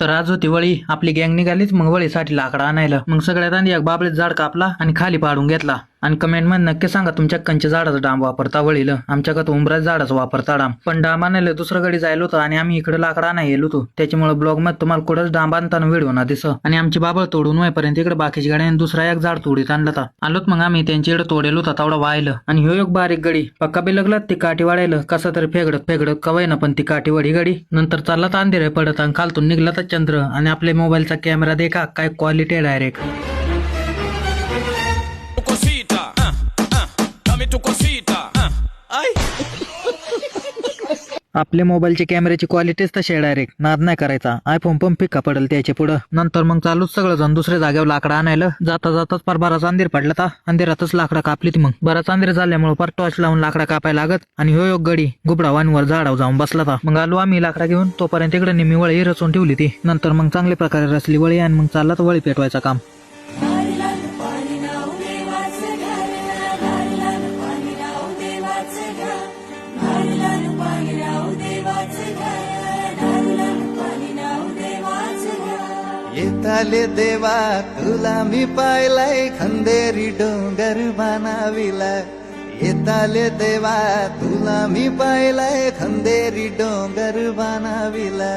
तर आज होती वळी, आपली गँग निघालीच मग वळीसाठी लाकडं आणायला. मग सगळ्यात आधी एक बाबळीत झाड कापला आणि खाली पाडून घेतला. आणि कमेंट मध्ये नक्की सांगा तुमच्या कंच्या झाडाचा डांब वापरता वळीला, आमच्याकडे उंबराच्या झाडाचा वापरता डांब. पण डांब आणायला दुसरं गडी जायला होतं आणि आम्ही इकडे लाकडं आणायला गेलो होतो, त्याच्यामुळे ब्लॉग मध्ये तुम्हाला कुठंच डांब आणताना व्हिडिओ ना दिसं. आणि आमची बाबळ तोडून व्हायपर्यंत इकडे बाकीची गाड्याने दुसरा एक झाड तोडीत आणलं होता. आलोत मग आम्ही त्यांच्याकडे तोडेल होता तेवढा वाहिलं. आणि ह्यो एक बारीक गडी पक्का बी लागला ती काठी वाढायला, कसं तरी फेगडत कवाय ना पण ती काठी वडी गडी. नंतर चालला तर अंधेरे पडत आणि खालतून निघला तर चंद्र. आणि आपल्या मोबाईलचा कॅमेरा देखा काय क्वालिटी डायरेक्ट. आपल्या मोबाईलची कॅमेऱ्याची क्वालिटीच तशी आहे डायरेक्ट, नाद नाही करायचा. आयफोन पण फिक्का पडेल त्याच्या पुढं. नंतर मग चालूच सगळं जण दुसऱ्या जागेवर लाकडं आणायला. जाता जाताच पार बराच अंधेर पडला ता. अंधेरातच लाकडं कापली ती. मग बराच अंधेर झाल्यामुळे पार टॉर्च लावून लाकडं कापायला लागत. आणि ह्यो एक गडी गुबडावांवर झाडावर जाऊन बसला ता. मग आलो आम्ही लाकडा घेऊन, तोपर्यंत इकडे निम्मी वळी रचून ठेवली ती. नंतर मग चांगल्या प्रकारे रचली वळी आणि मग चालला तर वळी पेटवायचं काम. येताले देवा तुला मी पाहिलाय, खंदेरी डोंगर बनाविला. येताले देवा तुला मी पाहिलाय, खंदेरी डोंगर बनाविला.